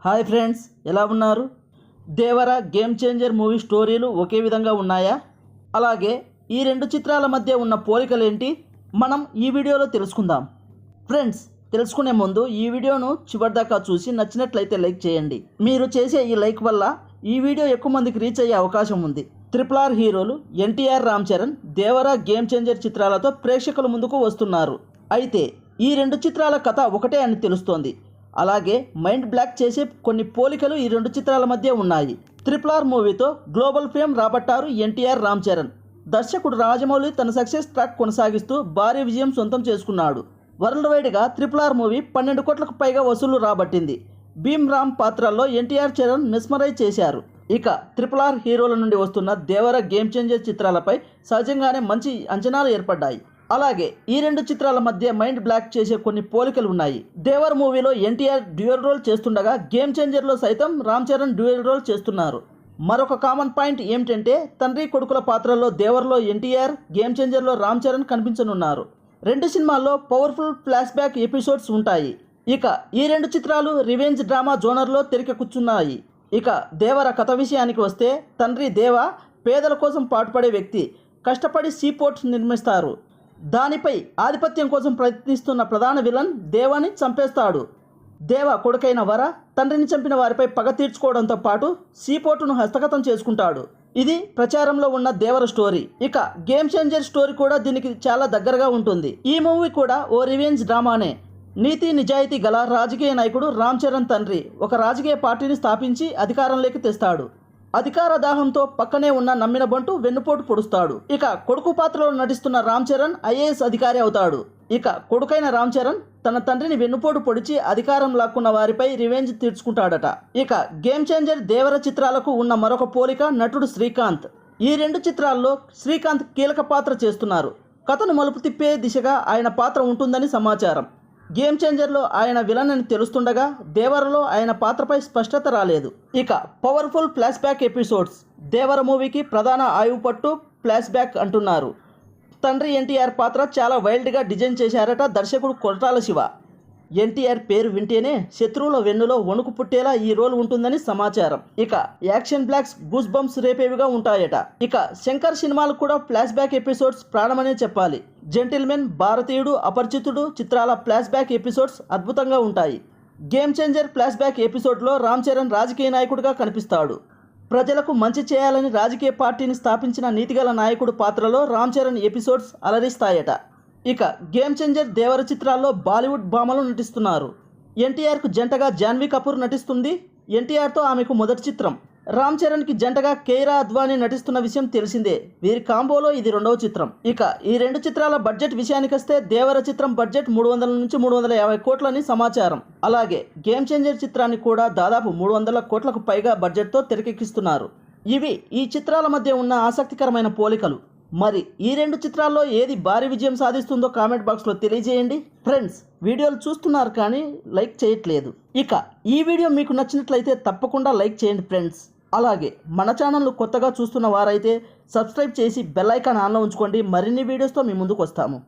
Hi friends, ఎలా ఉన్నారు? దేవర game changer movie స్టోరీలు ఒకే విధంగా ఉన్నాయా? అలాగే ఈ రెండు చిత్రాల మధ్య ఉన్న పోలికలేంటి మనం ఈ వీడియోలో తెలుసుకుందాం. ఫ్రెండ్స్, తెలుసుకునే ముందు ఈ వీడియోను చివరిదాకా చూసి నచ్చినట్లయితే లైక్ చేయండి. మీరు చేసే ఈ లైక్ వల్ల ఈ వీడియో ఎక్కువ మందికి రీచ్ అయ్యే అవకాశం ఉంది. RRR హీరోలు ఎన్టీఆర్, రామ్ చరణ్ దేవర గేమ్ చేంజర్ చిత్రాలతో ప్రేక్షకుల ముందుకు వస్తున్నారు. అయితే ఈ రెండు చిత్రాల కథ ఒకటే అని తెలుస్తోంది. అలాగే మైండ్ బ్లాక్ చేసే కొన్ని పోలికలు ఈ రెండు చిత్రాల మధ్య ఉన్నాయి. RRR మూవీతో గ్లోబల్ ఫేమ్ రాబట్టారు ఎన్టీఆర్, రామ్ చరణ్. దర్శకుడు రాజమౌళి తన సక్సెస్ ట్రాక్ కొనసాగిస్తూ భారీ విజయం సొంతం చేసుకున్నాడు. వరల్డ్ వైడ్గా RRR మూవీ 12 కోట్లకు పైగా వసూలు రాబట్టింది. భీమ్ రామ్ పాత్రల్లో ఎన్టీఆర్, చరణ్ మెస్మరైజ్ చేశారు. ఇక RRR హీరోల నుండి వస్తున్న దేవర గేమ్ చేంజర్ చిత్రాలపై సహజంగానే మంచి అంచనాలు ఏర్పడ్డాయి. అలాగే ఈ రెండు చిత్రాల మధ్య మైండ్ బ్లాక్ చేసే కొన్ని పోలికలు ఉన్నాయి. దేవర్ మూవీలో ఎన్టీఆర్ డ్యూయల్ రోల్ చేస్తుండగా గేమ్ చేంజర్లో సైతం రామ్ చరణ్ డ్యూయల్ రోల్ చేస్తున్నారు. మరొక కామన్ పాయింట్ ఏమిటంటే తండ్రి కొడుకుల పాత్రల్లో దేవర్లో ఎన్టీఆర్, గేమ్ చేంజర్లో రామ్ చరణ్ కనిపించనున్నారు. రెండు సినిమాల్లో పవర్ఫుల్ ఫ్లాష్ బ్యాక్ ఎపిసోడ్స్ ఉంటాయి. ఇక ఈ రెండు చిత్రాలు రివెంజ్ డ్రామా జోనర్లో తెరకెక్కుతున్నాయి. ఇక దేవర కథ విషయానికి వస్తే తండ్రి దేవ పేదల కోసం పాటుపడే వ్యక్తి. కష్టపడి సీపోర్ట్ నిర్మిస్తారు. దానిపై ఆధిపత్యం కోసం ప్రయత్నిస్తున్న ప్రధాన విలన్ దేవాని చంపేస్తాడు. దేవ కొడుకైన వర తండ్రిని చంపిన వారిపై పగ తీర్చుకోవడంతో పాటు సీపోర్టును హస్తగతం చేసుకుంటాడు. ఇది ప్రచారంలో ఉన్న దేవర స్టోరీ. ఇక గేమ్ చేంజర్ స్టోరీ కూడా దీనికి చాలా దగ్గరగా ఉంటుంది. ఈ మూవీ కూడా ఓ రివెంజ్ డ్రామానే. నీతి నిజాయితీ గల రాజకీయ నాయకుడు రామ్ చరణ్ తండ్రి ఒక రాజకీయ పార్టీని స్థాపించి అధికారంలోకి తెస్తాడు. అధికార దాహంతో పక్కనే ఉన్న నమ్మిన బంటు వెన్నుపోటు పొడుస్తాడు. ఇక కొడుకు పాత్రలో నటిస్తున్న రామ్ చరణ్ IAS అధికారి అవుతాడు. ఇక కొడుకైన రామ్ చరణ్ తన తండ్రిని వెన్నుపోటు పొడిచి అధికారం లాక్కున్న వారిపై రివెంజ్ తీర్చుకుంటాడట. ఇక గేమ్ చేంజర్ దేవర చిత్రాలకు ఉన్న మరొక పోలిక నటుడు శ్రీకాంత్. ఈ రెండు చిత్రాల్లో శ్రీకాంత్ కీలక పాత్ర చేస్తున్నారు. కథను మలుపు తిప్పే దిశగా ఆయన పాత్ర ఉంటుందని సమాచారం. గేమ్ చేంజర్లో ఆయన విలన్ అని తెలుస్తుండగా దేవరలో ఆయన పాత్రపై స్పష్టత రాలేదు. ఇక పవర్ఫుల్ ఫ్లాష్ బ్యాక్ ఎపిసోడ్స్. దేవర మూవీకి ప్రధాన ఆయువుపట్టు ఫ్లాష్ బ్యాక్ అంటున్నారు. తండ్రి ఎన్టీఆర్ పాత్ర చాలా వైల్డ్గా డిజైన్ చేశారట దర్శకుడు కొరటాల శివ. ఎన్టీఆర్ పేరు వింటేనే శత్రువుల వెన్నులో వణుకు పుట్టేలా ఈ రోల్ ఉంటుందని సమాచారం. ఇక యాక్షన్ బ్లాక్స్ గూస్ బంప్స్ రేపేవిగా ఉంటాయట. ఇక శంకర్ సినిమాలు కూడా ఫ్లాష్ బ్యాక్ ఎపిసోడ్స్ ప్రాణమనే చెప్పాలి. జెంటిల్మెన్, భారతీయుడు, అపరిచితుడు చిత్రాల ఫ్లాష్ బ్యాక్ ఎపిసోడ్స్ అద్భుతంగా ఉంటాయి. గేమ్ చేంజర్ ఫ్లాష్ బ్యాక్ ఎపిసోడ్లో రామ్ చరణ్ రాజకీయ నాయకుడిగా కనిపిస్తాడు. ప్రజలకు మంచి చేయాలని రాజకీయ పార్టీని స్థాపించిన నీతిగల నాయకుడు పాత్రలో రామ్ చరణ్ ఎపిసోడ్స్ అలరిస్తాయట. ఇక గేమ్ చేంజర్ దేవర చిత్రాల్లో బాలీవుడ్ భామలు నటిస్తున్నారు. ఎన్టీఆర్కు జంటగా జాన్వీ కపూర్ నటిస్తుంది. ఎన్టీఆర్తో ఆమెకు మొదటి చిత్రం. రామ్ చరణ్కి జంటగా కైరా అద్వానీ నటిస్తున్న విషయం తెలిసిందే. వీరి కాంబోలో ఇది రెండవ చిత్రం. ఇక ఈ రెండు చిత్రాల బడ్జెట్ విషయానికొస్తే దేవర చిత్రం బడ్జెట్ 300 నుంచి 350 కోట్లని సమాచారం. అలాగే గేమ్ చేంజర్ చిత్రాన్ని కూడా దాదాపు 300 కోట్లకు పైగా బడ్జెట్తో తెరకెక్కిస్తున్నారు. ఇవి ఈ చిత్రాల మధ్య ఉన్న ఆసక్తికరమైన పోలికలు. మరి ఈ రెండు చిత్రాల్లో ఏది భారీ విజయం సాధిస్తుందో కామెంట్ బాక్స్లో తెలియజేయండి. ఫ్రెండ్స్, వీడియోలు చూస్తున్నారు కానీ లైక్ చేయట్లేదు. ఇక ఈ వీడియో మీకు నచ్చినట్లయితే తప్పకుండా లైక్ చేయండి ఫ్రెండ్స్. అలాగే మన ఛానల్ను కొత్తగా చూస్తున్న వారైతే సబ్స్క్రైబ్ చేసి బెల్ ఐకాన్ ఆన్లో ఉంచుకోండి. మరిన్ని వీడియోస్తో మీ ముందుకు వస్తాము.